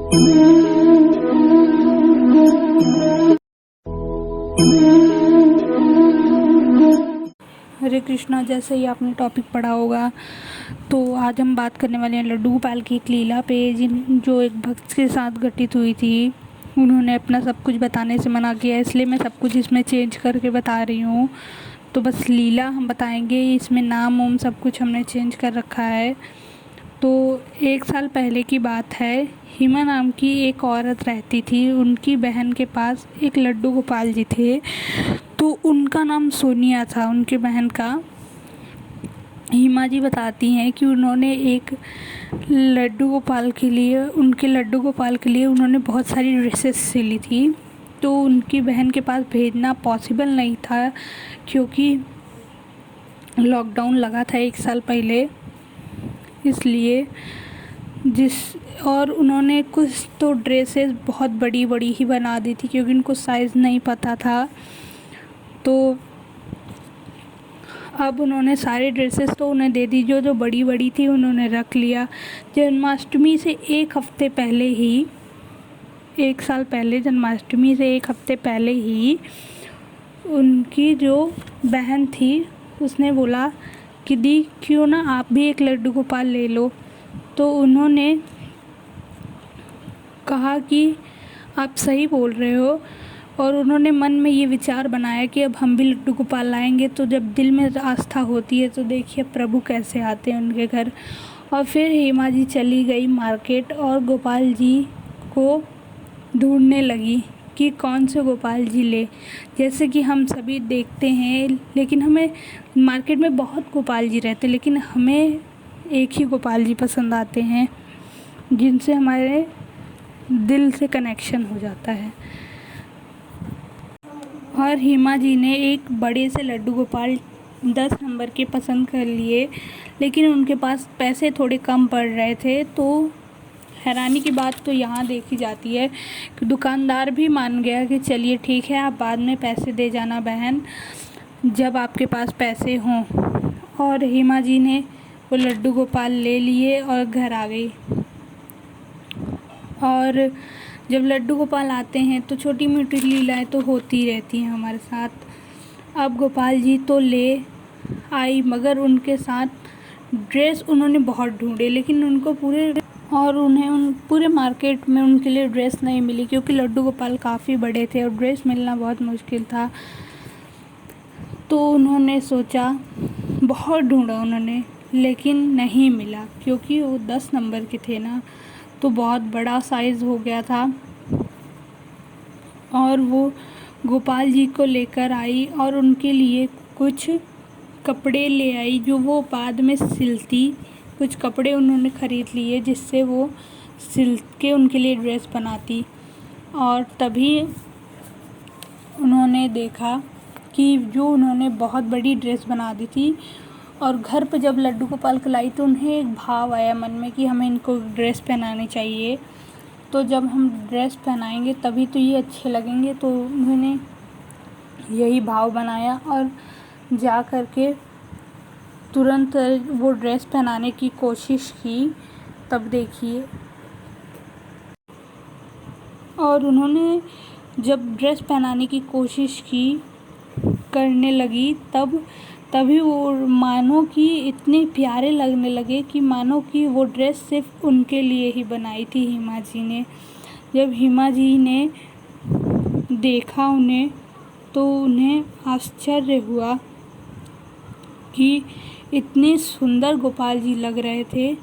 हरे कृष्णा। जैसे ही आपने टॉपिक पढ़ा होगा, तो आज हम बात करने वाले हैं लड्डू गोपाल की एक लीला पे, जो एक भक्त के साथ घटित हुई थी। उन्होंने अपना सब कुछ बताने से मना किया, इसलिए मैं सब कुछ इसमें चेंज करके बता रही हूँ। तो बस लीला हम बताएंगे, इसमें नाम वाम सब कुछ हमने चेंज कर रखा है। तो 1 साल पहले की बात है। हिमा नाम की एक औरत रहती थी। उनकी बहन के पास एक लड्डू गोपाल जी थे। तो उनका नाम सोनिया था, उनके बहन का। हिमा जी बताती हैं कि उन्होंने एक उनके लड्डू गोपाल के लिए उन्होंने बहुत सारी ड्रेसेस सिली थी। तो उनकी बहन के पास भेजना पॉसिबल नहीं था, क्योंकि लॉकडाउन लगा था 1 साल पहले, इसलिए और उन्होंने कुछ तो ड्रेसेस बहुत बड़ी बड़ी ही बना दी थी, क्योंकि उनको साइज़ नहीं पता था। तो अब उन्होंने सारी ड्रेसेस तो उन्हें दे दी, जो जो बड़ी बड़ी थी उन्होंने रख लिया। जन्माष्टमी से 1 हफ़्ते पहले ही, 1 साल पहले, जन्माष्टमी से 1 हफ़्ते पहले ही उनकी जो बहन थी उसने बोला कि दी, क्यों ना आप भी एक लड्डू गोपाल ले लो। तो उन्होंने कहा कि आप सही बोल रहे हो, और उन्होंने मन में ये विचार बनाया कि अब हम भी लड्डू गोपाल लाएंगे। तो जब दिल में आस्था होती है तो देखिए प्रभु कैसे आते हैं उनके घर। और फिर हेमा जी चली गई मार्केट और गोपाल जी को ढूंढने लगी कि कौन से गोपाल जी ले। जैसे कि हम सभी देखते हैं, लेकिन हमें मार्केट में बहुत गोपाल जी रहते हैं, लेकिन हमें एक ही गोपाल जी पसंद आते हैं, जिनसे हमारे दिल से कनेक्शन हो जाता है। और हिमा जी ने एक बड़े से लड्डू गोपाल 10 नंबर के पसंद कर लिए, लेकिन उनके पास पैसे थोड़े कम पड़ रहे थे। तो हैरानी की बात तो यहाँ देखी जाती है कि दुकानदार भी मान गया कि चलिए ठीक है, आप बाद में पैसे दे जाना बहन, जब आपके पास पैसे हों। और हिमा जी ने वो लड्डू गोपाल ले लिए और घर आ गई। और जब लड्डू गोपाल आते हैं तो छोटी मोटी लीलाएँ तो होती रहती हैं हमारे साथ। अब गोपाल जी तो ले आई, मगर उनके साथ ड्रेस उन्होंने बहुत ढूंढे, लेकिन उनको पूरे मार्केट में उनके लिए ड्रेस नहीं मिली, क्योंकि लड्डू गोपाल काफ़ी बड़े थे और ड्रेस मिलना बहुत मुश्किल था। तो उन्होंने सोचा, बहुत ढूंढा उन्होंने, लेकिन नहीं मिला, क्योंकि वो 10 नंबर के थे ना, तो बहुत बड़ा साइज़ हो गया था। और वो गोपाल जी को लेकर आई और उनके लिए कुछ कपड़े ले आई, जो वो बाद में सिलती। कुछ कपड़े उन्होंने ख़रीद लिए, जिससे वो सिल के उनके लिए ड्रेस बनाती। और तभी उन्होंने देखा कि जो उन्होंने बहुत बड़ी ड्रेस बना दी थी, और घर पे जब लड्डू गोपाल को लाई तो उन्हें एक भाव आया मन में कि हमें इनको ड्रेस पहनानी चाहिए। तो जब हम ड्रेस पहनाएंगे तभी तो ये अच्छे लगेंगे। तो उन्होंने यही भाव बनाया और जा कर के तुरंत वो ड्रेस पहनाने की कोशिश की। तब देखिए, और उन्होंने जब ड्रेस पहनाने की कोशिश की, करने लगी, तभी वो मानो कि इतने प्यारे लगने लगे कि मानो कि वो ड्रेस सिर्फ उनके लिए ही बनाई थी हिमा जी ने। जब हिमा जी ने देखा उन्हें, तो उन्हें आश्चर्य हुआ कि इतने सुंदर गोपाल जी लग रहे थे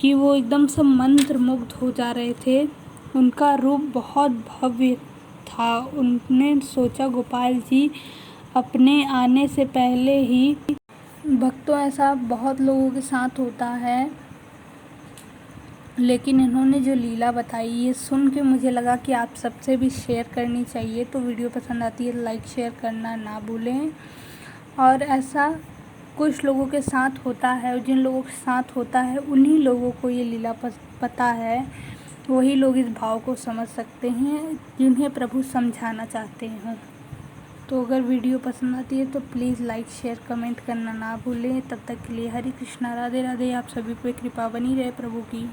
कि वो एकदम से मंत्रमुग्ध हो जा रहे थे। उनका रूप बहुत भव्य था। उन्होंने सोचा गोपाल जी अपने आने से पहले ही। भक्तों, ऐसा बहुत लोगों के साथ होता है, लेकिन इन्होंने जो लीला बताई, ये सुन के मुझे लगा कि आप सबसे भी शेयर करनी चाहिए। तो वीडियो पसंद आती है तो लाइक शेयर करना ना भूलें। और ऐसा कुछ लोगों के साथ होता है, और जिन लोगों के साथ होता है उन्हीं लोगों को ये लीला पता है। वही लोग इस भाव को समझ सकते हैं जिन्हें प्रभु समझाना चाहते हैं। तो अगर वीडियो पसंद आती है तो प्लीज़ लाइक शेयर कमेंट करना ना भूलें। तब तक के लिए हरे कृष्णा, राधे राधे। आप सभी पे कृपा बनी रहे प्रभु की।